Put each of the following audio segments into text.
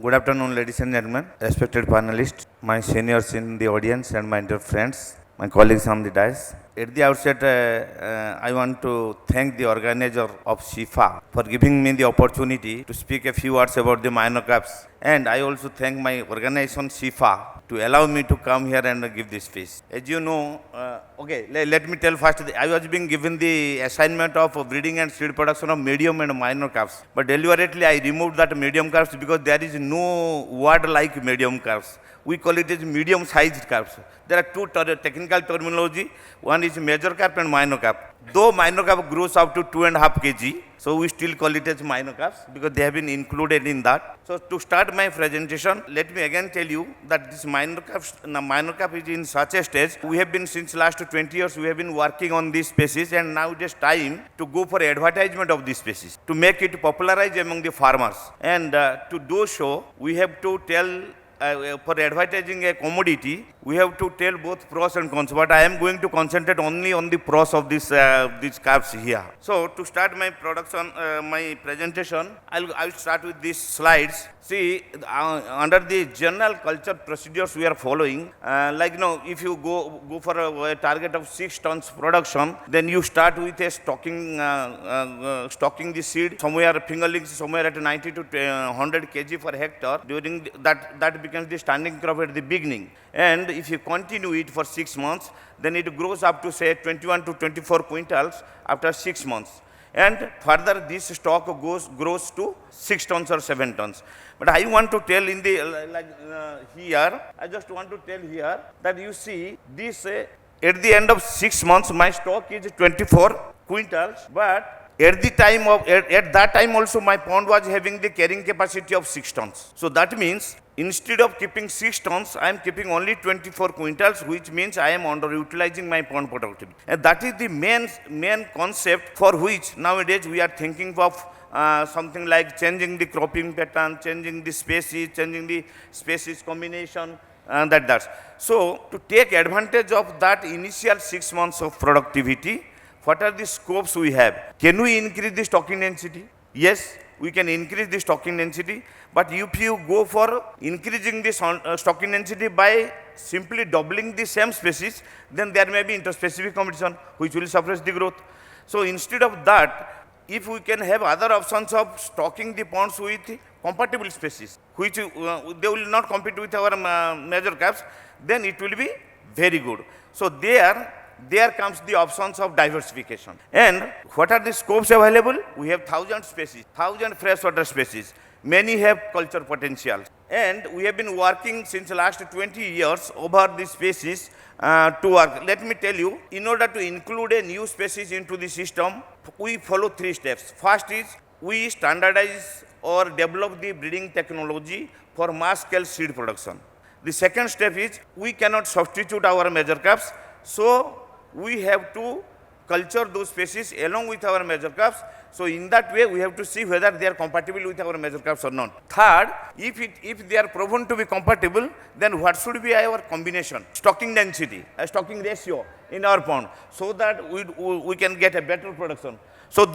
Good afternoon, ladies and gentlemen, respected panelists, my seniors in the audience, and my dear friends, my colleagues on the dais. At the outset, I want to thank the organizer of CIFA for giving me the opportunity to speak a few words about the minor carps. And I also thank my organization CIFA to allow me to come here and give this speech. As you know, let me tell first, I was being given the assignment of breeding and seed production of medium and minor carps. But deliberately I removed that medium carps because there is no word like medium carps. We call it as medium-sized carps. There are two technical terminology. One is major carp and minor carp. Though minor carp grows up to 2.5 kg, so we still call it as minor carps because they have been included in that. So to start my presentation, let me again tell you that this minor carp is in such a stage. We have been since last 20 years, we have been working on this species, and now it is time to go for advertisement of this species, to make it popularized among the farmers. And to do so, we have to tell for advertising a commodity, we have to tell both pros and cons, but I am going to concentrate only on the pros of these carps here. So to start my my presentation, I'll start with these slides. See, under the general culture procedures we are following, if you go for a target of 6 tons production, then you start with a stocking the seed somewhere, fingerlings somewhere at 90 to 100 kg per hectare. During that becomes the standing crop at the beginning. And if you continue it for 6 months, then it grows up to say 21 to 24 quintals after 6 months. And further this stock grows to 6 tons or 7 tons. But I want to tell in the here, I just want to tell here that you see this at the end of 6 months my stock is 24 quintals, but at that time also my pond was having the carrying capacity of 6 tons. So that means instead of keeping 6 tons, I am keeping only 24 quintals, which means I am underutilizing my pond productivity. And that is the main concept for which nowadays we are thinking of something like changing the cropping pattern, changing the species combination, and that's. So to take advantage of that initial 6 months of productivity, what are the scopes we have? Can we increase the stocking density? Yes, we can increase the stocking density, but if you go for increasing the stocking density by simply doubling the same species, then there may be interspecific competition which will suppress the growth. So instead of that, if we can have other options of stocking the ponds with compatible species, which they will not compete with our major carps, then it will be very good. So there comes the options of diversification. And what are the scopes available? We have 1,000 species, 1,000 freshwater species. Many have culture potential. And we have been working since the last 20 years over these species to work. Let me tell you, in order to include a new species into the system, we follow 3 steps. First is we standardize or develop the breeding technology for mass scale seed production. The second step is we cannot substitute our major carps, so we have to culture those species along with our major carps. So in that way, we have to see whether they are compatible with our major carps or not. Third, if they are proven to be compatible, then what should be our combination? Stocking density, a stocking ratio in our pond, so that we can get a better production. So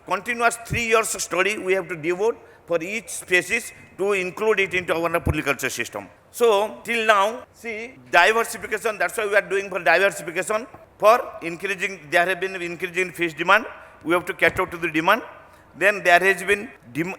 continuous 3 years study we have to devote for each species to include it into our polyculture system. So till now, see, diversification, that's why we are doing for diversification. For increasing, there have been increasing fish demand, we have to cater to the demand. Then there has been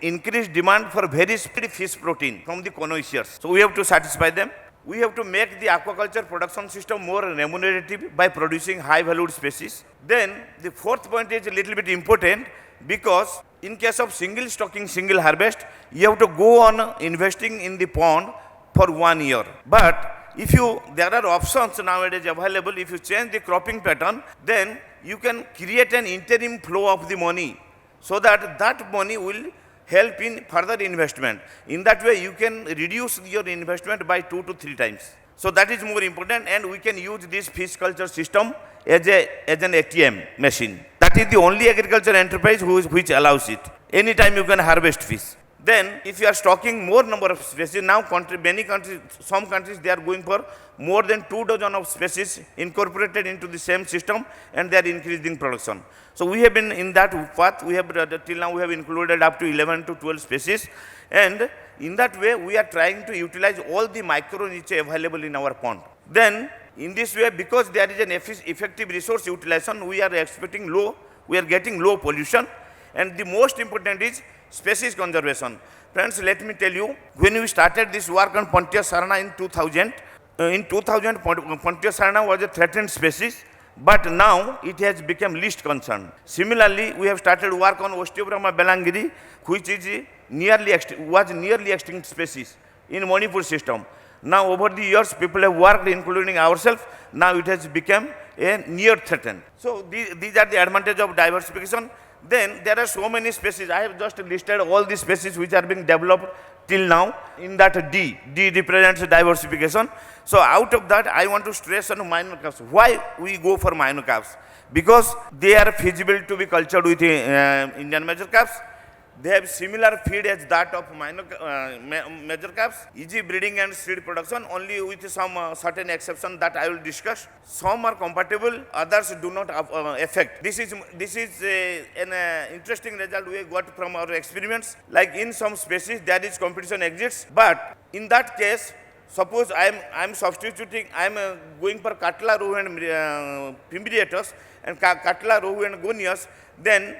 increased demand for very speedy fish protein from the connoisseurs. So we have to satisfy them. We have to make the aquaculture production system more remunerative by producing high valued species. Then the fourth point is a little bit important, because in case of single stocking, single harvest, you have to go on investing in the pond for 1 year. But if there are options nowadays available. If you change the cropping pattern, then you can create an interim flow of the money, so that money will help in further investment. In that way, you can reduce your investment by 2 to 3 times. So that is more important, and we can use this fish culture system as an ATM machine. That is the only agriculture enterprise which allows it. Anytime you can harvest fish. Then if you are stocking more number of species, now many countries, some countries, they are going for more than 2 dozen of species incorporated into the same system, and they are increasing production. So we have been in that path. We have till now we have included up to 11 to 12 species, and in that way we are trying to utilize all the micronutrients available in our pond. Then in this way, because there is an effective resource utilization, we are expecting we are getting low pollution, and the most important is species conservation. Friends, let me tell you, when we started this work on Pontia sarna in 2000, Pontia sarna was a threatened species, but now it has become least concern. Similarly, we have started work on Osteobroma belangiri, which is nearly extinct species in Manipur system. Now over the years, people have worked, including ourselves. Now it has become a near threatened. So these are the advantages of diversification. Then there are so many species. I have just listed all the species which are being developed till now in that D. D represents diversification. So out of that, I want to stress on minor carps. Why we go for minor carps? Because they are feasible to be cultured with Indian major carps. They have similar feed as that of major carps, easy breeding and seed production, only with some certain exception that I will discuss. Some are compatible, others do not affect. This is an interesting result we got from our experiments. Like in some species, there is competition exists, but in that case, suppose I am substituting, I am going for Catla, Rohu and Pimbiriatus and Catla, Rohu and Gonius, then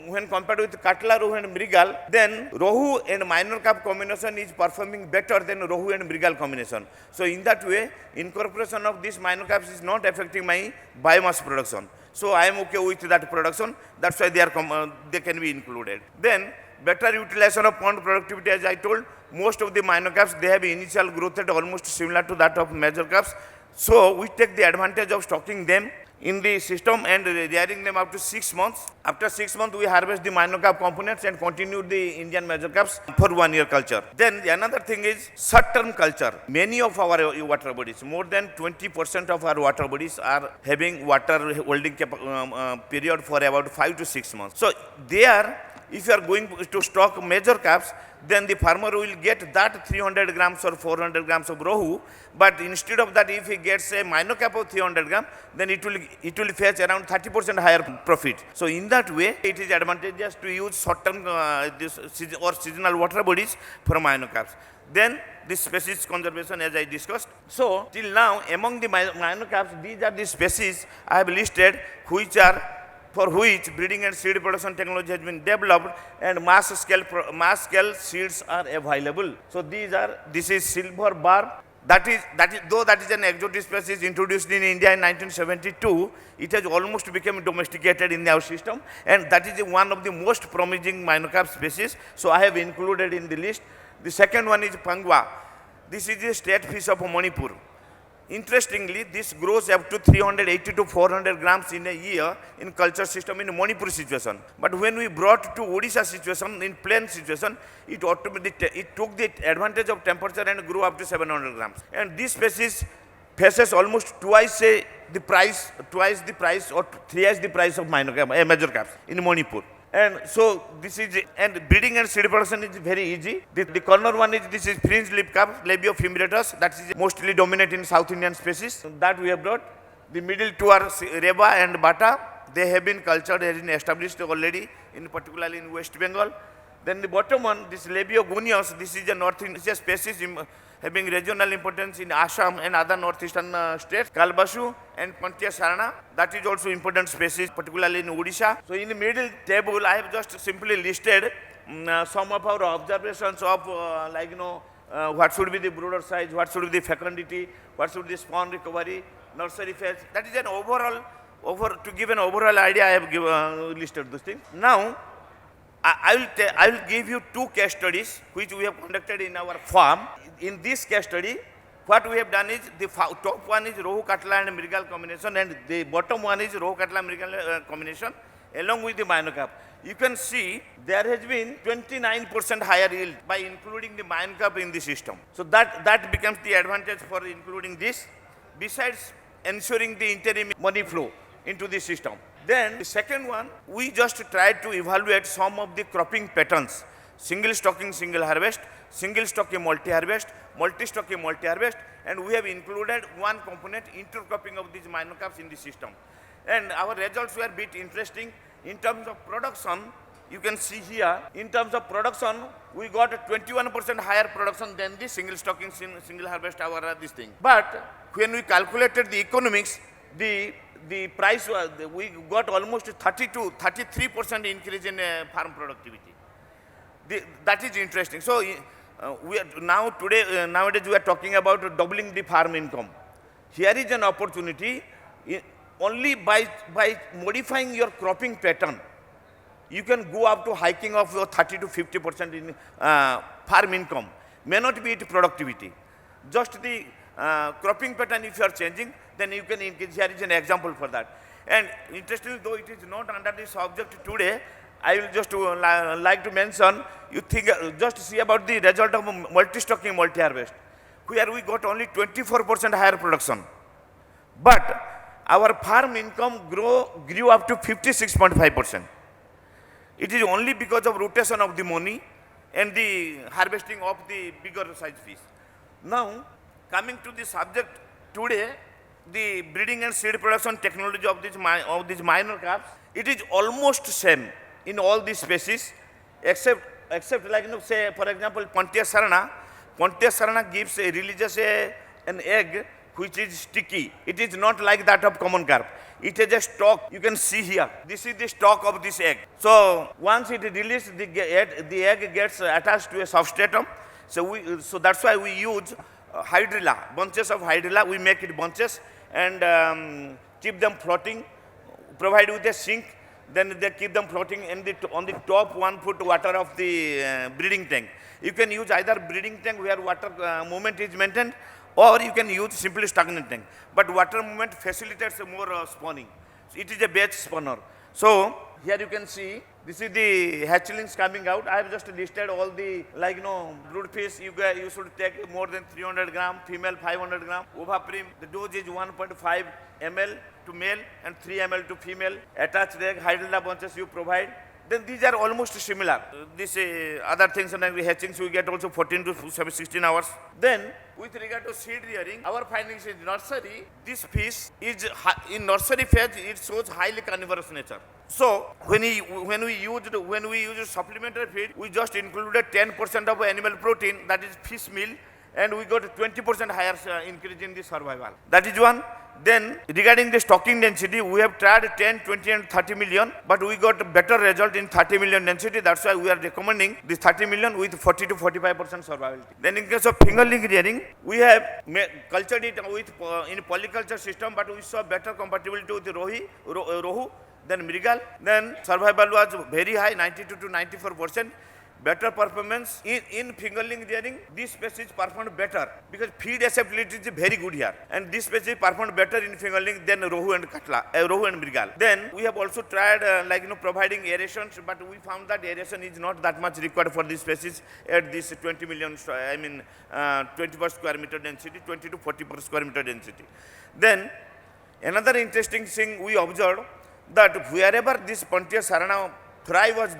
when compared with Catla, Rohu and Mrigal, then Rohu and minor carp combination is performing better than Rohu and Mrigal combination. So in that way, incorporation of these minor carps is not affecting my biomass production. So I am okay with that production. That's why they can be included. Then better utilization of pond productivity, as I told, most of the minor carps, they have initial growth rate almost similar to that of major carps. So we take the advantage of stocking them in the system and rearing them up to 6 months. After 6 months, we harvest the minor carp components and continue the Indian major carps for 1 year culture. Then another thing is short-term culture. Many of our water bodies, more than 20% of our water bodies are having water holding period for about 5 to 6 months. So there, if you are going to stock major carps, then the farmer will get that 300 grams or 400 grams of Rohu, but instead of that, if he gets a minor carp of 300 grams, then it will fetch around 30% higher profit. So in that way, it is advantageous to use short-term or seasonal water bodies for minor carps. Then the species conservation, as I discussed. So till now, among the minor carps, these are the species I have listed for which breeding and seed production technology has been developed and mass scale seeds are available. So this is silver bar. Though that is an exotic species introduced in India in 1972, it has almost become domesticated in our system, and that is one of the most promising minor carp species. So I have included in the list. The second one is Pangwa. This is the state fish of Manipur. Interestingly, this grows up to 380 to 400 grams in a year in culture system in Manipur situation. But when we brought to Odisha situation, in plain situation, it took the advantage of temperature and grew up to 700 grams. And this species faces almost twice the price or thrice the price of major carps in Manipur. And so breeding and seed production is very easy. The corner one is this is fringe leaf carp, Labio fimbriatus, that is mostly dominant in South Indian species that we have brought. The middle two are Reba and Bata. They have been cultured and established already, particularly in West Bengal. Then the bottom one, this Labio gonius, this is a North Indian species having regional importance in Assam and other northeastern states. Kalbasu and Pontia sarna, that is also important species, particularly in Odisha. So in the middle table, I have just simply listed some of our observations of what should be the brooder size, what should be the fecundity, what should be the spawn recovery, nursery phase. That is an to give an overall idea, I have listed those things. Now, I will give you 2 case studies which we have conducted in our farm. In this case study, what we have done is the top one is Rohu Catla and Mrigal combination, and the bottom one is Rohu Catla Mrigal combination along with the minor carp. You can see there has been 29% higher yield by including the minor carp in the system. So that becomes the advantage for including this, besides ensuring the interim money flow into the system. Then the second one, we just tried to evaluate some of the cropping patterns single stocking, single harvest, single stocking, multi-harvest, multi-stocking, multi-harvest, and we have included one component, intercropping of these minor crops in the system. And our results were a bit interesting. In terms of production, you can see here, in terms of production, we got a 21% higher production than the single stocking, single harvest, our this thing. But when we calculated the economics, the price was, we got almost 33% increase in farm productivity. That is interesting. So we are nowadays we are talking about doubling the farm income. Here is an opportunity. Only by modifying your cropping pattern, you can go up to hiking of 30 to 50% in farm income. May not be it productivity. Just the cropping pattern, if you are changing, then you can increase. Here is an example for that. And interestingly, though it is not under the subject today, I will just like to mention, you think, just see about the result of multi-stocking, multi-harvest, where we got only 24% higher production. But our farm income grew up to 56.5%. It is only because of rotation of the money and the harvesting of the bigger size fish. Now, coming to the subject today, the breeding and seed production technology of these minor carps, it is almost same in all these species, except like, say, for example, Pontius sarana. Pontius sarana releases an egg which is sticky. It is not like that of common carp. It is a stalk. You can see here. This is the stalk of this egg. So once it releases, the egg gets attached to a substratum. So that's why we use hydrilla, bunches of hydrilla. We make it bunches and keep them floating, provide with a sink. Then they keep them floating on the top 1 foot water of the breeding tank. You can use either breeding tank where water movement is maintained, or you can use simply stagnant tank. But water movement facilitates more spawning. So it is a batch spawner. So here you can see, this is the hatchlings coming out. I have just listed all the, brood fish. You should take more than 300 gram, female 500 gram. Ovaprim, the dose is 1.5 ml to male and 3 ml to female. Attached egg, hydrilla bunches you provide. Then these are almost similar. This other things like the hatchings we get also 14 to 16 hours. Then with regard to seed rearing, our findings in nursery, this fish is in nursery phase, it shows highly carnivorous nature. So when we use supplementary feed, we just included 10% of animal protein, that is fish meal, and we got 20% higher increase in the survival. That is one. Then regarding the stocking density, we have tried 10, 20 and 30 million, but we got better result in 30 million density. That's why we are recommending this 30 million with 40 to 45% survivability. Then in case of fingerling rearing, we have cultured it with in polyculture system, but we saw better compatibility with the rohu, then mrigal. Then survival was very high, 92 to 94%. Better performance in fingerling rearing, this species performed better because feed acceptability is very good here, and this species performed better in fingerling than rohu and mrigal. Then we have also tried providing aerations, but we found that aeration is not that much required for this species at this 20 million, 20 per square meter density, 20 to 40 per square meter density. Then another interesting thing we observed that wherever this Pontius sarana fry was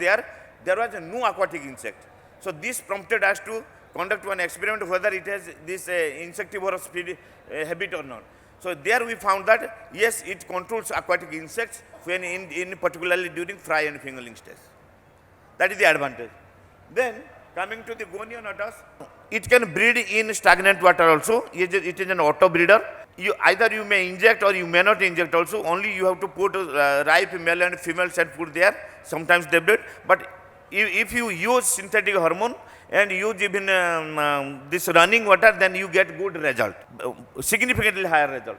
there was a new aquatic insect. So this prompted us to conduct one experiment whether it has this insectivorous feed habit or not. So there we found that yes, it controls aquatic insects when in particularly during fry and fingerling stage. That is the advantage. Then coming to the Gonionotus, it can breed in stagnant water also. It is an auto breeder. Either you may inject or you may not inject also. Only you have to put ripe male and female and put there. Sometimes they breed, but if you use synthetic hormone and use even this running water, then you get good result, significantly higher result.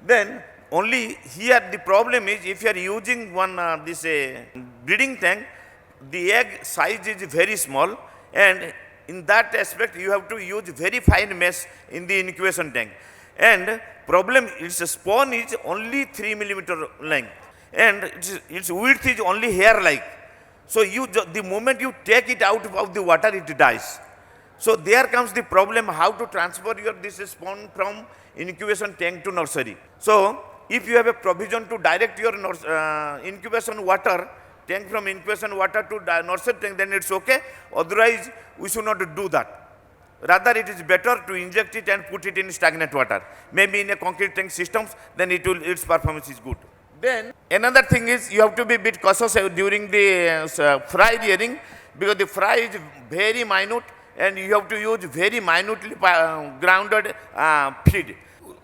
Then only here the problem is if you are using one this breeding tank, the egg size is very small, and in that aspect you have to use very fine mesh in the incubation tank. And problem its spawn is only 3 millimeter length, and its width is only hair-like. So the moment you take it out of the water, it dies. So there comes the problem how to transfer this spawn from incubation tank to nursery. So if you have a provision to direct your incubation water tank from incubation water to nursery tank, then it's okay. Otherwise, we should not do that. Rather, it is better to inject it and put it in stagnant water. Maybe in a concrete tank systems, then its performance is good. Then another thing is you have to be a bit cautious during the fry rearing, because the fry is very minute and you have to use very minutely grounded feed.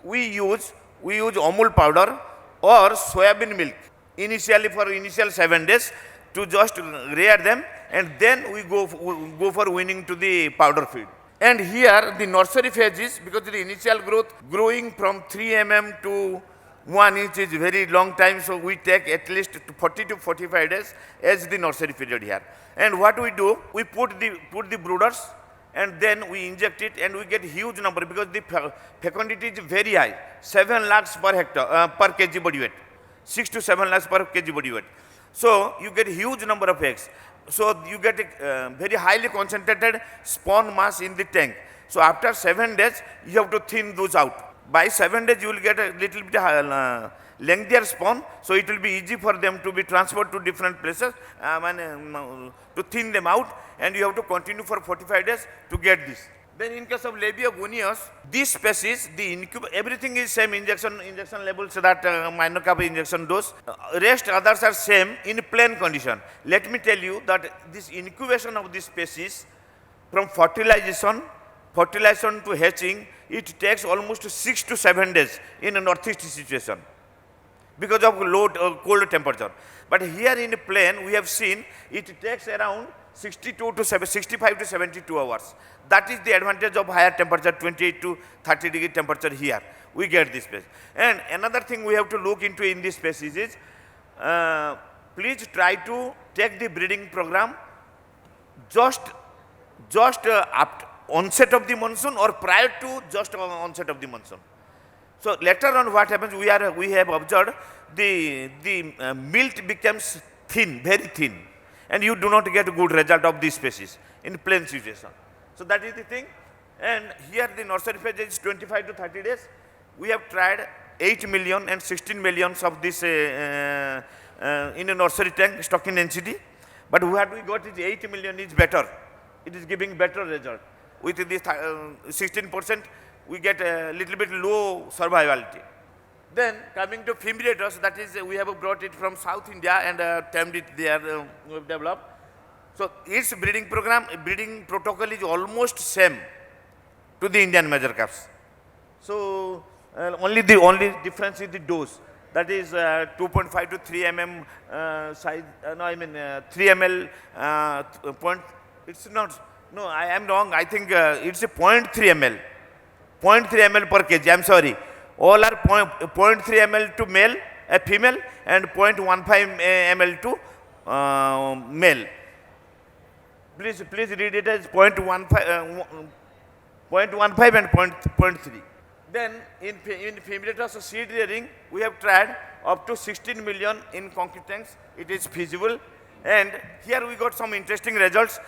We use Amul powder or soybean milk initially for initial 7 days to just rear them, and then we go for weaning to the powder feed. And here the nursery phase is, because the initial growth growing from 3 mm to 1 inch is very long time, so we take at least 40 to 45 days as the nursery period here. And what we do, we put the brooders and then we inject it and we get huge number, because the fecundity is very high, 7 lakhs per hectare per kg body weight, 6 to 7 lakhs per kg body weight. So you get huge number of eggs. So you get a very highly concentrated spawn mass in the tank. So after 7 days, you have to thin those out. By 7 days, you will get a little bit lengthier spawn, so it will be easy for them to be transferred to different places to thin them out, and you have to continue for 45 days to get this. Then in case of Labiogoneus, this species, everything is same injection levels that minor cap injection dose. Rest others are same in plain condition. Let me tell you that this incubation of this species from fertilization to hatching, it takes almost 6 to 7 days in a northeast situation because of low cold temperature. But here in plain, we have seen it takes around 65 to 72 hours. That is the advantage of higher temperature, 28 to 30 degree temperature here. We get this space. And another thing we have to look into in this species is, please try to take the breeding program just after onset of the monsoon or prior to just onset of the monsoon. So later on what happens, we have observed the milt becomes thin, very thin, and you do not get a good result of this species in plain situation. So that is the thing. And here the nursery phase is 25 to 30 days. We have tried 8 million and 16 millions of this in a nursery tank stock in NCD. But what we got is 8 million is better. It is giving better result. With this 16%, we get a little bit low survivability. Then coming to fumigators, that is we have brought it from South India and tamed it there, we have developed. So its breeding protocol is almost same to the Indian major carps. So only difference is the dose. That is 2.5 to 3 mm size. 3 ml point. It's not. No, I am wrong. I think it's a 0.3 ml. 0.3 ml per kg. I'm sorry. All are 0.3 ml to male, a female, and 0.15 ml to male. Please read it as 0.15 and 0.3. Then in fumigators seed rearing, we have tried up to 16 million in concrete tanks. It is feasible, and here we got some interesting results.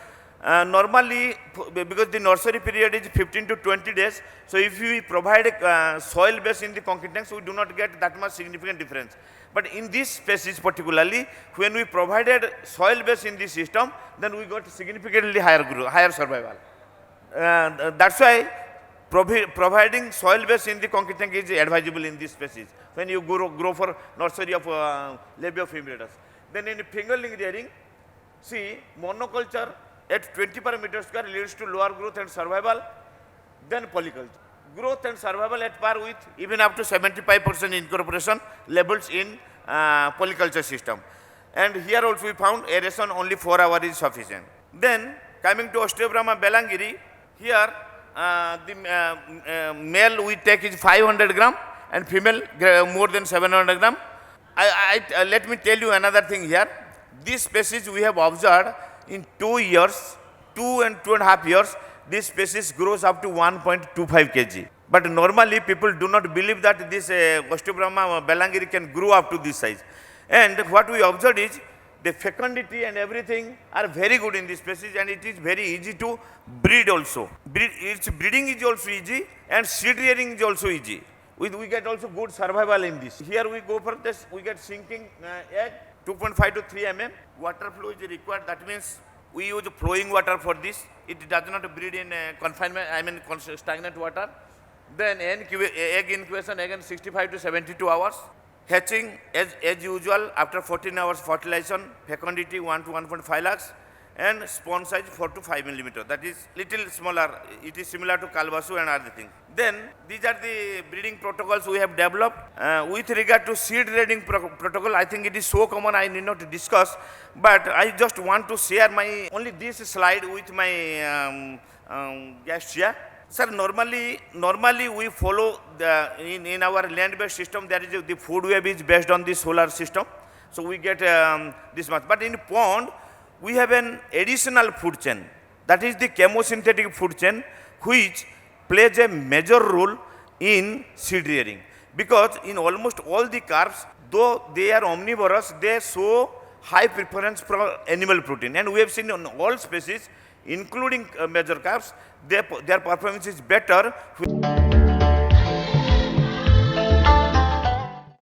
Normally, because the nursery period is 15 to 20 days, so if we provide soil base in the concrete tanks, we do not get that much significant difference. But in this species particularly, when we provided soil base in the system, then we got significantly higher survival. That's why providing soil base in the concrete tank is advisable in this species when you grow for nursery of labiofumigators. Then in fingerling rearing, see, monoculture at 20 per meter square leads to lower growth and survival than polyculture. Growth and survival at par with even up to 75% incorporation levels in polyculture system. And here also we found aeration only 4 hours is sufficient. Then coming to Osteobrama belangeri, here the male we take is 500 gram and female more than 700 gram. Let me tell you another thing here. This species we have observed in 2 years, 2 and 2.5 years, this species grows up to 1.25 kg. But normally people do not believe that this Osteobrama belangeri can grow up to this size. And what we observed is the fecundity and everything are very good in this species, and it is very easy to breed also. Its breeding is also easy and seed rearing is also easy. We get also good survival in this. Here we go for this, we get sinking egg, 2.5 to 3 mm. Water flow is required. That means we use flowing water for this. It does not breed in confinement, stagnant water. Then egg incubation again 65 to 72 hours. Hatching as usual after 14 hours fertilization, fecundity 1 to 1.5 lakhs, and spawn size 4 to 5 millimeter. That is little smaller. It is similar to Kalbasu and other things. Then these are the breeding protocols we have developed. With regard to seed raiding protocol, I think it is so common I need not to discuss, but I just want to share my only this slide with my guests here. Sir, normally we follow in our land-based system. There is the food web is based on the solar system, so we get this much. But in pond, we have an additional food chain. That is the chemosynthetic food chain, which plays a major role in seed rearing. Because in almost all the carps, though they are omnivorous, they show high preference for animal protein. And we have seen on all species, including major carps, their performance is better.